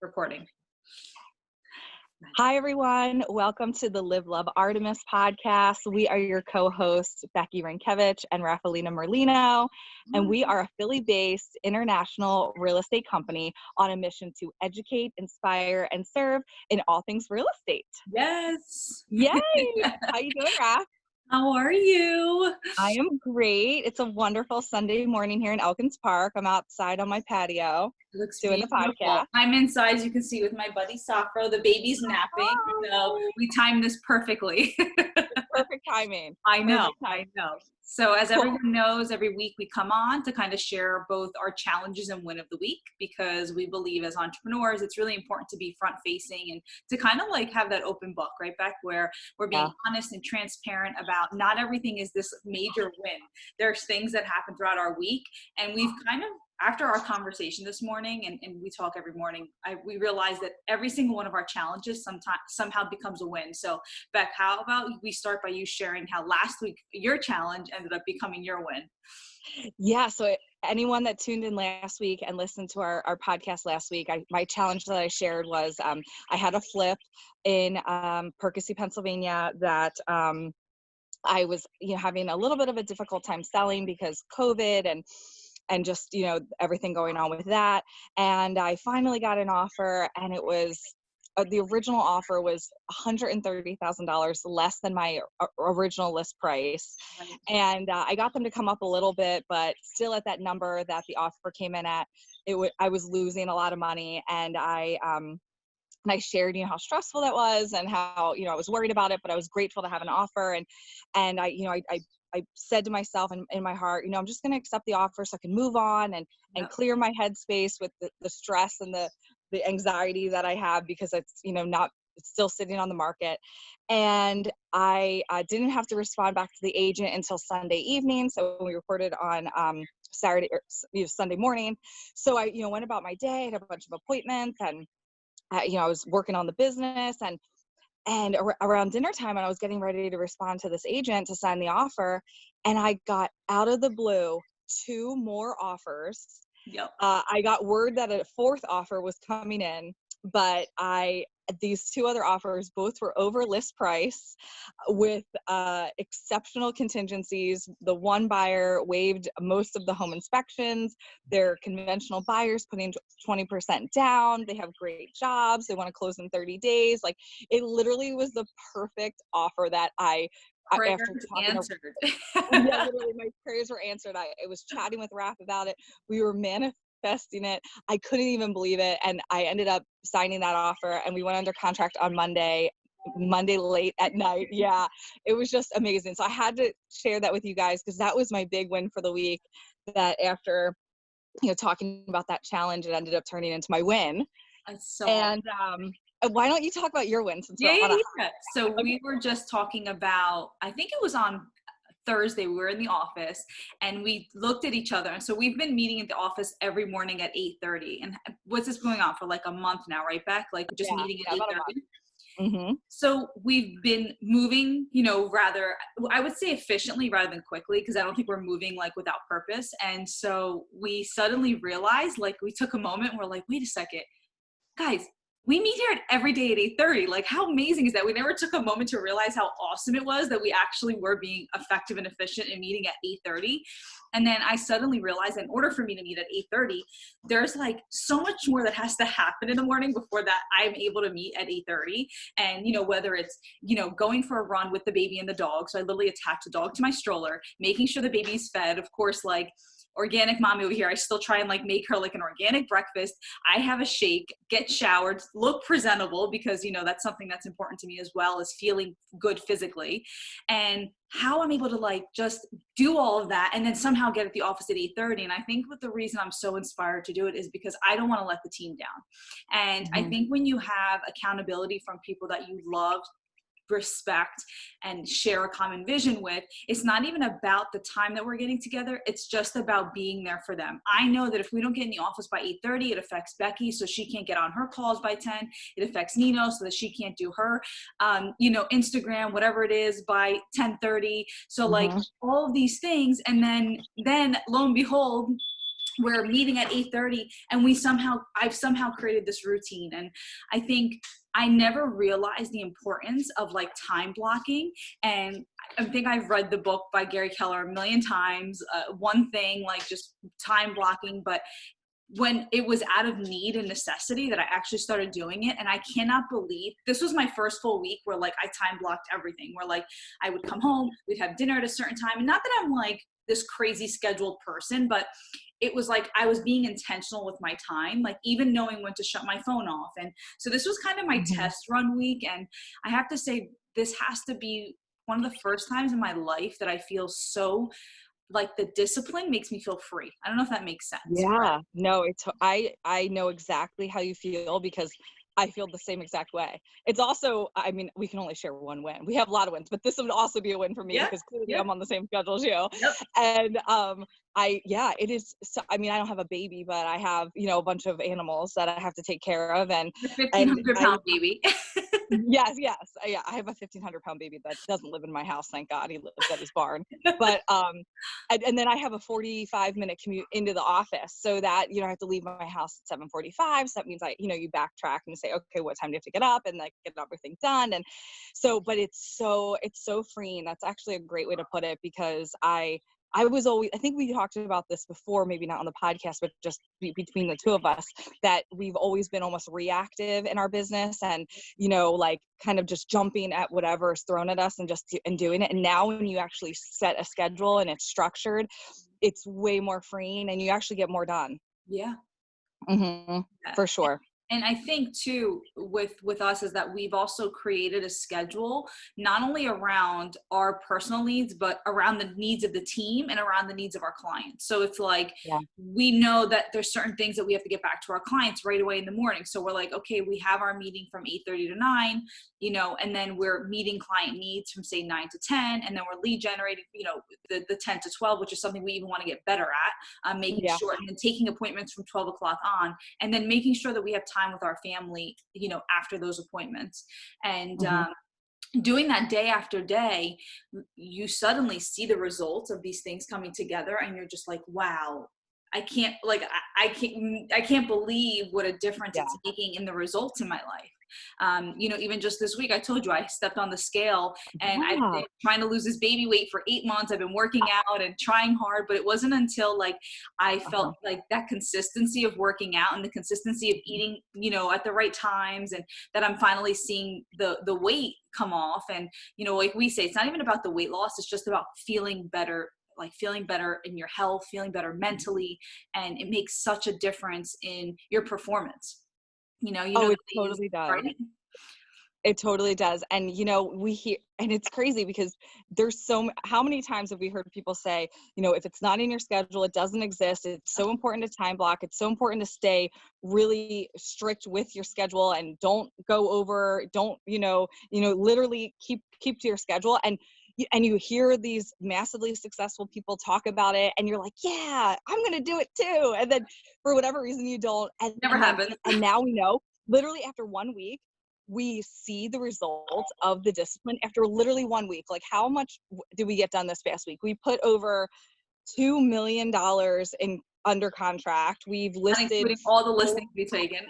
Recording. Hi, everyone. Welcome to the Live Love Artemis Podcast. We are your co-hosts, Becky, Rynkiewicz, and Raffaellina, Merlino, and we are a Philly-based international real estate company on a mission to educate, inspire, and serve in all things real estate. Yes. Yay! How you doing, Raph? How are you? I am great. It's a wonderful Sunday morning here in Elkins Park. I'm outside on my patio Looks doing beautiful. the podcast. I'm inside, as you can see, with my buddy Safro. The baby's napping, so we timed this perfectly. Perfect timing. I know. So as Cool. everyone knows, every week we come on to kind of share both our challenges and win of the week, because we believe as entrepreneurs, it's really important to be front facing and to kind of like have that open book, right, Beck, where we're being honest and transparent about not everything is this major win. There's things that happen throughout our week, and we've kind of, after our conversation this morning, and we talk every morning, we realized that every single one of our challenges somehow becomes a win. So Beck, how about we start by you sharing how last week your challenge ended up becoming your win? Yeah, so anyone that tuned in last week and listened to our podcast last week, my challenge that I shared was I had a flip in Percy, Pennsylvania that I was having a little bit of a difficult time selling because COVID and just, everything going on with that. And I finally got an offer, and it was, the original offer was $130,000 less than my original list price. Right. And I got them to come up a little bit, but still at that number that the offer came in at, I was losing a lot of money. And I shared, how stressful that was and how, I was worried about it, but I was grateful to have an offer. And I said to myself in my heart, I'm just going to accept the offer so I can move on and clear my headspace with the stress and the anxiety that I have, because it's, it's still sitting on the market. And I didn't have to respond back to the agent until Sunday evening. So we recorded on Sunday morning. So I, went about my day, had a bunch of appointments, and I was working on the business, and around dinner time, and I was getting ready to respond to this agent to sign the offer, and I got out of the blue 2 more offers. Yep. I got word that a 4th offer was coming in, but these 2 other offers both were over list price with exceptional contingencies. The one buyer waived most of the home inspections. They're conventional buyers putting 20% down. They have great jobs. They want to close in 30 days. Like, it literally was the perfect offer that Prayers answered. Yeah, literally, my prayers were answered. I was chatting with Raph about it. We were manifesting it. I couldn't even believe it. And I ended up signing that offer, and we went under contract on Monday late at night. Yeah, it was just amazing. So I had to share that with you guys, because that was my big win for the week, that after, talking about that challenge, it ended up turning into my win. And why don't you talk about your win? Since Yeah. So we were just talking about, I think it was on Thursday, we were in the office and we looked at each other. And so we've been meeting at the office every morning at 8:30. And what's this going on for like a month now, right, Beck? Like just meeting at 8:30. Mm-hmm. So we've been moving, rather, I would say efficiently rather than quickly, because I don't think we're moving like without purpose. And so we suddenly realized, like, we took a moment and we're like, wait a second, guys, we meet here every day at 8:30. Like, how amazing is that? We never took a moment to realize how awesome it was that we actually were being effective and efficient in meeting at 8:30. And then I suddenly realized, in order for me to meet at 8:30, there's like so much more that has to happen in the morning before that I'm able to meet at 8:30. And, whether it's, going for a run with the baby and the dog. So I literally attach the dog to my stroller, making sure the baby's fed, of course, like, organic mommy over here. I still try and like make her like an organic breakfast. I have a shake, get showered, look presentable, because, that's something that's important to me as well, as feeling good physically. And how I'm able to like just do all of that and then somehow get at the office at 8:30. And I think the reason I'm so inspired to do it is because I don't want to let the team down. And I think when you have accountability from people that you love, respect, and share a common vision with, it's not even about the time that we're getting together. It's just about being there for them. I know that if we don't get in the office by 8:30, it affects Becky, so she can't get on her calls by 10. It affects Nino, so that she can't do her, Instagram, whatever it is, by 10:30. So like all of these things. And then lo and behold, we're meeting at 8:30, and I've somehow created this routine. And I think I never realized the importance of like time blocking. And I think I've read the book by Gary Keller a million times, One Thing, like just time blocking. But when it was out of need and necessity that I actually started doing it. And I cannot believe this was my first full week where like I time blocked everything, where like I would come home, we'd have dinner at a certain time. And not that I'm like this crazy scheduled person, but it was like I was being intentional with my time, like even knowing when to shut my phone off. And so this was kind of my test run week. And I have to say, this has to be one of the first times in my life that I feel so like the discipline makes me feel free. I don't know if that makes sense. Yeah, no, I know exactly how you feel, because I feel the same exact way. It's also, I mean, we can only share one win. We have a lot of wins, but this would also be a win for me because clearly I'm on the same schedule as you. Yep. And it is. So, I mean, I don't have a baby, but I have, a bunch of animals that I have to take care of. And The 1,500-pound baby. Yes. Yeah, I have a 1,500-pound baby that doesn't live in my house, thank God. He lives at his barn. But and then I have a 45-minute commute into the office, so that I have to leave my house at 7:45. So that means you backtrack and say, okay, what time do you have to get up, and like get everything done. And so, but it's so freeing. That's actually a great way to put it, because I was always, I think we talked about this before, maybe not on the podcast, but just between the two of us, that we've always been almost reactive in our business and, like kind of just jumping at whatever is thrown at us and doing it. And now when you actually set a schedule and it's structured, it's way more freeing and you actually get more done. Yeah. For sure. And I think too, with us, is that we've also created a schedule, not only around our personal needs, but around the needs of the team and around the needs of our clients. So it's like, we know that there's certain things that we have to get back to our clients right away in the morning. So we're like, okay, we have our meeting from 8:30 to 9, and then we're meeting client needs from say 9 to 10. And then we're lead generating, the 10 to 12, which is something we even want to get better at, making sure, and then taking appointments from 12 o'clock on, and then making sure that we have time with our family, after those appointments. And doing that day after day, you suddenly see the results of these things coming together, and you're just like, wow, I can't believe what a difference it's making in the results in my life. Even just this week, I told you I stepped on the scale, and I've been trying to lose this baby weight for 8 months. I've been working out and trying hard, but it wasn't until like I felt like that consistency of working out and the consistency of eating, at the right times, and that I'm finally seeing the weight come off. And, like we say, it's not even about the weight loss. It's just about feeling better, like feeling better in your health, feeling better mentally. And it makes such a difference in your performance. It totally does. Right? It totally does. And, we hear, and it's crazy because there's how many times have we heard people say, if it's not in your schedule, it doesn't exist. It's so important to time block. It's so important to stay really strict with your schedule and don't go over, don't, literally keep to your schedule. And you hear these massively successful people talk about it, and you're like, yeah, I'm going to do it too. And then for whatever reason you don't. And never happens. And now we know, literally after 1 week, we see the results of the discipline after literally 1 week. Like, how much did we get done this past week? We put over $2 million in under contract. We've listed, including all the listings we've taken.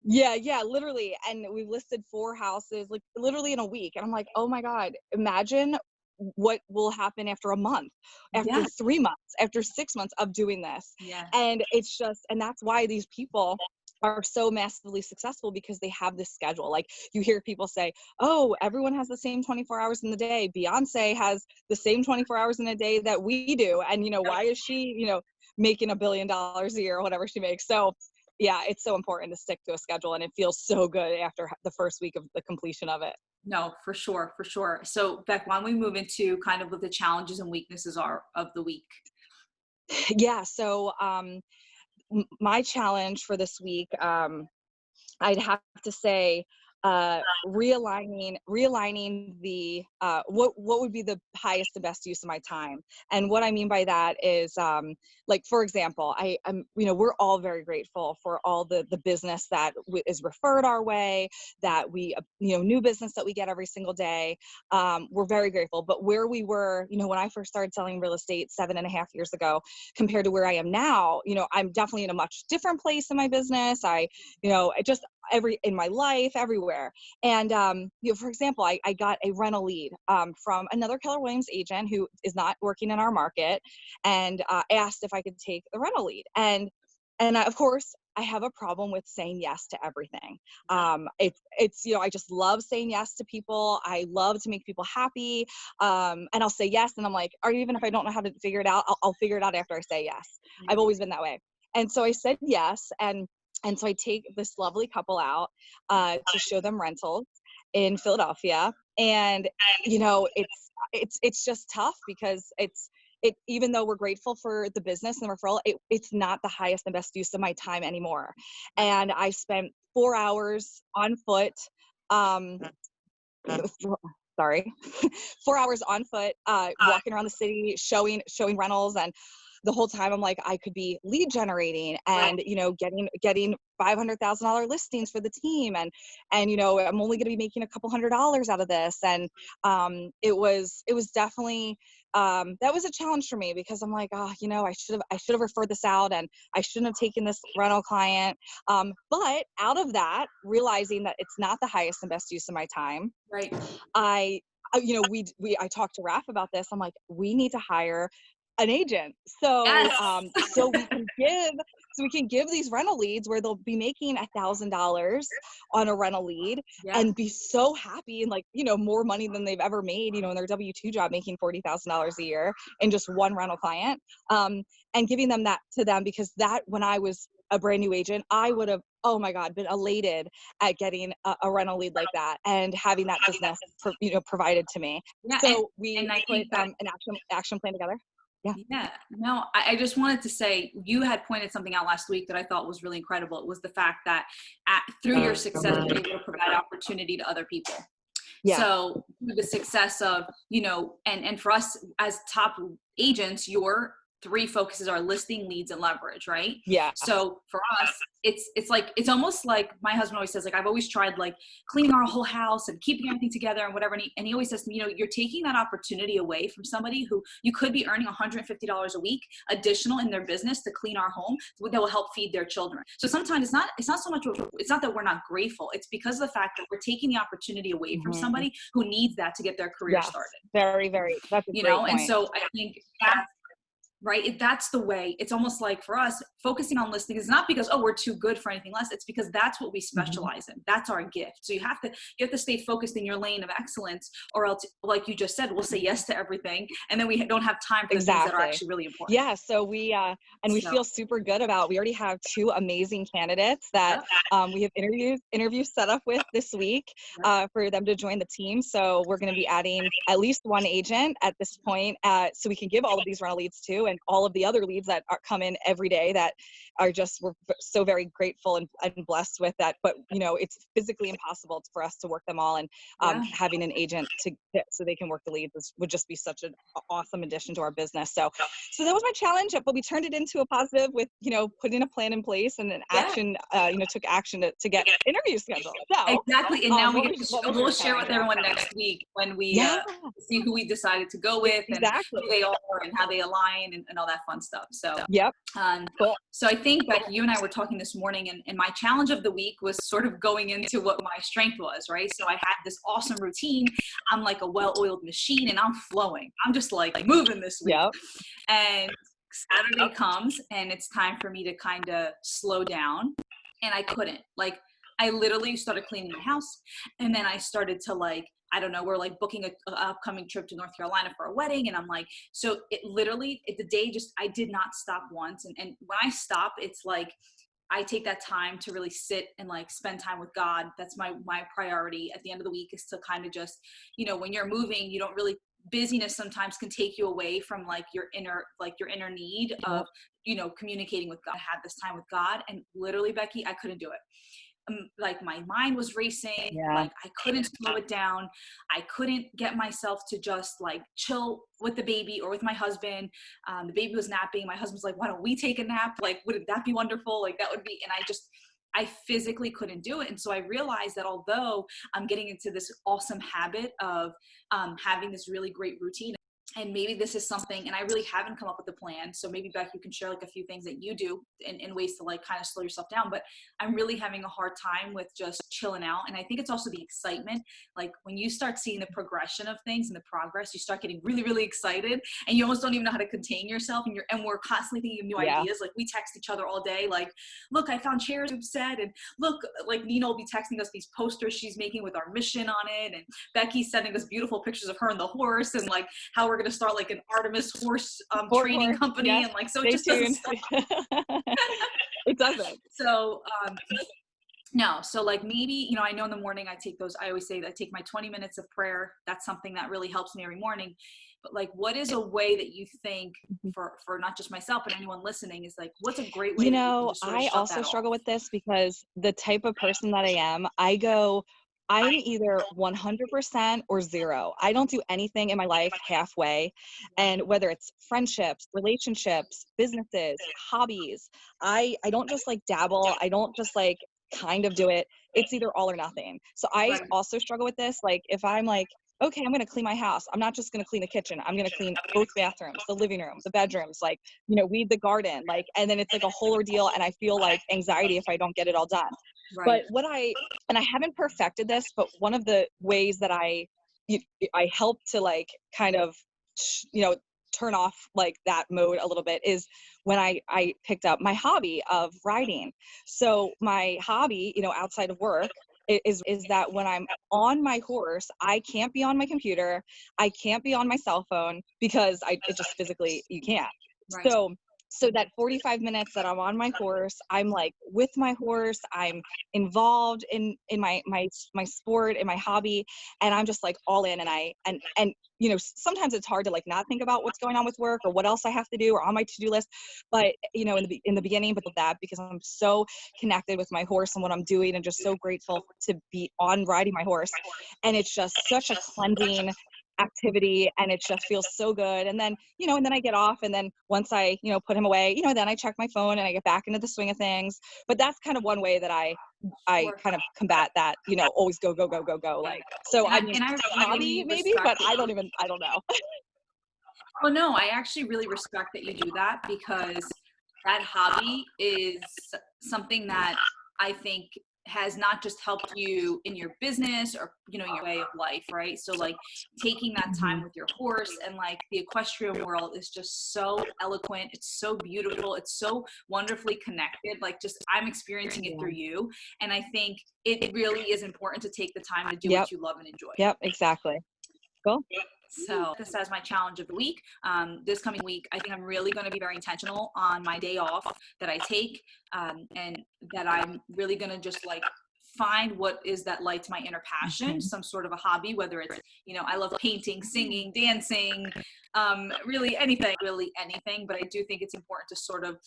Yeah, literally. And we've listed 4 houses, like literally in a week. And I'm like, oh my God, imagine what will happen after a month, after 3 months, after 6 months of doing this. Yeah. And it's just, and that's why these people are so massively successful, because they have this schedule. Like, you hear people say, oh, everyone has the same 24 hours in the day. Beyonce has the same 24 hours in a day that we do. And, why is she, making $1 billion a year or whatever she makes? So yeah, it's so important to stick to a schedule, and it feels so good after the first week of the completion of it. No, for sure. So Beck, why don't we move into kind of what the challenges and weaknesses are of the week? Yeah. So, my challenge for this week, I'd have to say, realigning the what would be the highest and best use of my time. And what I mean by that is like, for example, I'm we're all very grateful for all the business that is referred our way, that we new business that we get every single day. We're very grateful. But where we were, when I first started selling real estate 7.5 years ago compared to where I am now, I'm definitely in a much different place in my business. I just in my life, everywhere. And, for example, I got a rental lead from another Keller Williams agent who is not working in our market, and asked if I could take the rental lead. And of course, I have a problem with saying yes to everything. It's I just love saying yes to people. I love to make people happy. And I'll say yes, and I'm like, or even if I don't know how to figure it out, I'll figure it out after I say yes. Mm-hmm. I've always been that way. And so I said yes, and so I take this lovely couple out to show them rentals in Philadelphia. And, it's just tough because even though we're grateful for the business and the referral, it's not the highest and best use of my time anymore. And I spent 4 hours on foot, sorry, 4 hours on foot, walking around the city, showing rentals. And the whole time I'm like, I could be lead generating and, getting $500,000 listings for the team. And, I'm only going to be making a couple $100 out of this. And, it was definitely, that was a challenge for me because I'm like, I should have referred this out, and I shouldn't have taken this rental client. But out of that, realizing that it's not the highest and best use of my time. Right. I talked to Raph about this. I'm like, we need to hire an agent. So, Yes. so we can give these rental leads where they'll be making $1,000 on a rental lead, and be so happy and more money than they've ever made, in their W-2 job, making $40,000 a year in just one rental client. And giving them that to them, because that, when I was a brand new agent, I would have, oh my God, been elated at getting a rental lead like that and having that business, provided to me. Yeah, so we and I put think that, an action plan together. Yeah. No, I just wanted to say, you had pointed something out last week that I thought was really incredible. It was the fact that through your success, you're able to provide opportunity to other people. Yeah. So the success of, and for us as top agents, your 3 focuses are listing, leads, and leverage, right? Yeah. So for us, it's almost like my husband always says, I've always tried cleaning our whole house and keeping everything together and whatever. And he always says to me, you're taking that opportunity away from somebody who you could be earning $150 a week additional in their business to clean our home that will help feed their children. So sometimes it's not so much, it's not that we're not grateful. It's because of the fact that we're taking the opportunity away from somebody who needs that to get their career started. Very, very, that's a great point. And so I think that's right. That's the way. It's almost like for us, focusing on listing is not because, we're too good for anything less. It's because that's what we specialize in. That's our gift. So you have to stay focused in your lane of excellence, or else, like you just said, we'll say yes to everything, and then we don't have time for the things that are actually really important. Yeah. So we feel super good about. We already have 2 amazing candidates that we have interviews set up with this week for them to join the team. So we're going to be adding at least 1 agent at this point, so we can give all of these rental leads to, and all of the other leads that come in every day that are just, we're so very grateful and blessed with that. But it's physically impossible for us to work them all, and having an agent so they can work the leads would just be such an awesome addition to our business. So that was my challenge, but we turned it into a positive with putting a plan in place and an action. Took action to get interviews scheduled. So, exactly, and now we'll share with everyone next week when we see who we decided to go with and who they are and how they align and all that fun stuff. So cool. So I think, Becky, you and I were talking this morning, and my challenge of the week was sort of going into what my strength was, right? So I had this awesome routine. I'm like a well-oiled machine, and I'm flowing. I'm just moving this week. And Saturday comes, and it's time for me to kind of slow down, and I couldn't. I literally started cleaning my house, and then I started to I don't know, we're booking an upcoming trip to North Carolina for a wedding. And I'm so it literally, the day I did not stop once. And when I stop, it's I take that time to really sit and spend time with God. That's my priority at the end of the week, is to kind of just, when you're moving, you don't really, busyness sometimes can take you away from your inner need of, communicating with God. I had this time with God, and literally, Becky, I couldn't do it. like my mind was racing. Yeah. Like I couldn't slow it down. I couldn't get myself to just like chill with the baby or with my husband. The baby was napping. My husband's like, why don't we take a nap? Like, wouldn't that be wonderful? Like that would be, and I physically couldn't do it. And so I realized that although I'm getting into this awesome habit of having this really great routine, and maybe this is something, and I really haven't come up with a plan. So maybe Beck, you can share like a few things that you do in ways to like kind of slow yourself down. But I'm really having a hard time with just chilling out. And I think it's also the excitement. Like when you start seeing the progression of things and the progress, you start getting really, really excited, and you almost don't even know how to contain yourself. And we're constantly thinking of new ideas. Like we text each other all day. Like, look, I found chairs you've said, and look, like Nina will be texting us these posters she's making with our mission on it, and Becky's sending us beautiful pictures of her and the horse, and like how we're going to start like an Artemis horse training company. Yes. And like, so it just doesn't stop. It doesn't. So, no. So like maybe, I know in the morning I always say that I take my 20 minutes of prayer. That's something that really helps me every morning. But like, what is a way that you think for not just myself, but anyone listening is like, what's a great way? I also struggle with this because the type of person that I am, I'm either 100% or 0. I don't do anything in my life halfway. And whether it's friendships, relationships, businesses, hobbies, I don't just like dabble. I don't just like kind of do it. It's either all or nothing. So I also struggle with this. Like if I'm like, okay, I'm going to clean my house. I'm not just going to clean the kitchen. I'm going to clean both bathrooms, the living room, the bedrooms, like, weed the garden, like, and then it's like a whole ordeal. And I feel like anxiety if I don't get it all done. Right. But and I haven't perfected this, but one of the ways that I help to like kind of, turn off like that mode a little bit is when I picked up my hobby of riding. So my hobby, outside of work is that when I'm on my horse, I can't be on my computer. I can't be on my cell phone because it just physically, you can't. Right. So that 45 minutes that I'm on my horse, I'm like with my horse, I'm involved in my sport, in my hobby, and I'm just like all in. And sometimes it's hard to like not think about what's going on with work or what else I have to do or on my to-do list. But in the beginning, but that because I'm so connected with my horse and what I'm doing, and just so grateful to be on riding my horse, and it's just such a cleansing activity, and it just feels so good. And then and then I get off, and then once I put him away, then I check my phone and I get back into the swing of things. But that's kind of one way that I kind of combat that, always go like. So I mean, hobby maybe, but I don't know. Well, no, I actually really respect that you do that, because that hobby is something that I think has not just helped you in your business or, your way of life, right? So like taking that time with your horse, and like the equestrian world is just so eloquent. It's so beautiful. It's so wonderfully connected. Like just, I'm experiencing it through you. And I think it really is important to take the time to do what you love and enjoy. Yep, exactly. Cool. So this as my challenge of the week. This coming week, I think I'm really going to be very intentional on my day off that I take, and that I'm really going to just like find what is that lights my inner passion, some sort of a hobby, whether it's, I love painting, singing, dancing, really anything. But I do think it's important to sort of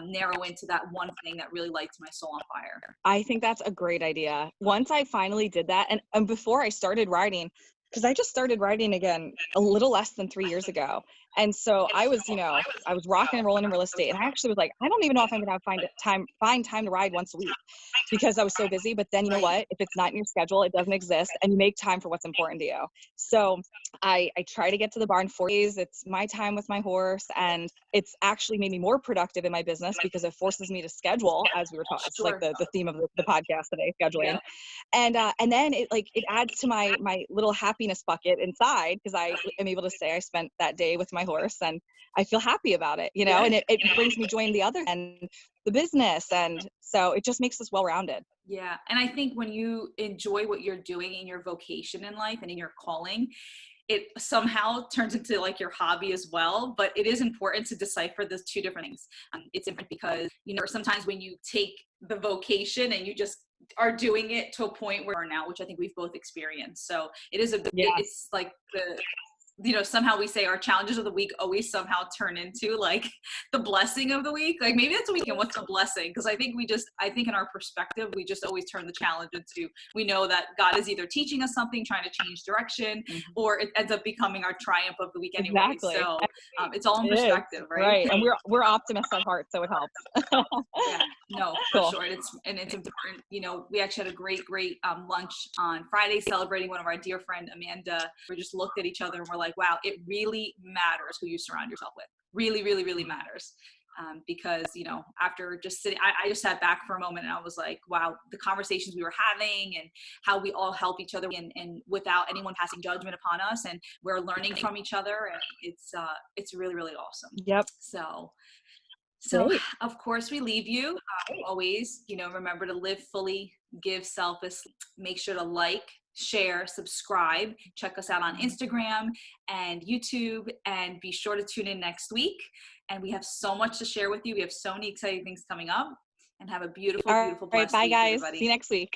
narrow into that one thing that really lights my soul on fire. I think that's a great idea. Once I finally did that, and before I started riding, because I just started riding again a little less than 3 years ago. And so I was, I was rocking and rolling in real estate. And I actually was like, I don't even know if I'm going to find time to ride once a week, because I was so busy. But then you know what? If it's not in your schedule, it doesn't exist, and you make time for what's important to you. So I try to get to the barn 4 days. It's my time with my horse, and it's actually made me more productive in my business because it forces me to schedule, as we were talking. It's like the theme of the podcast today, scheduling. Yeah. And then it adds to my little happiness bucket inside, because I am able to say I spent that day with my horse, and I feel happy about it, and it brings me joy in the other and the business. And so it just makes us well-rounded. Yeah. And I think when you enjoy what you're doing in your vocation in life and in your calling, it somehow turns into like your hobby as well. But it is important to decipher those two different things. It's important because, sometimes when you take the vocation and you just are doing it to a point where now, which I think we've both experienced. So it is it's like somehow we say our challenges of the week always somehow turn into like the blessing of the week. Like maybe that's a weekend. What's the blessing? Because I think in our perspective, we just always turn the challenge into, we know that God is either teaching us something, trying to change direction, or it ends up becoming our triumph of the week anyway. Exactly. So it's all in perspective, right? Right. And we're optimists at heart, so it helps. Yeah, no, for sure. And it's important. We actually had a great lunch on Friday celebrating one of our dear friend, Amanda. We just looked at each other and we're like, wow, it really matters who you surround yourself with. Really, really, really matters. Because, after just sitting, I just sat back for a moment and I was like, wow, the conversations we were having and how we all help each other and without anyone passing judgment upon us, and we're learning from each other. And it's really, really awesome. Yep. So of course we leave you always, remember to live fully, give selflessly, make sure to like, share, subscribe, check us out on Instagram and YouTube, and be sure to tune in next week. And we have so much to share with you. We have so many exciting things coming up, and have a beautiful, beautiful, blessed week, bye guys. everybody. See you next week.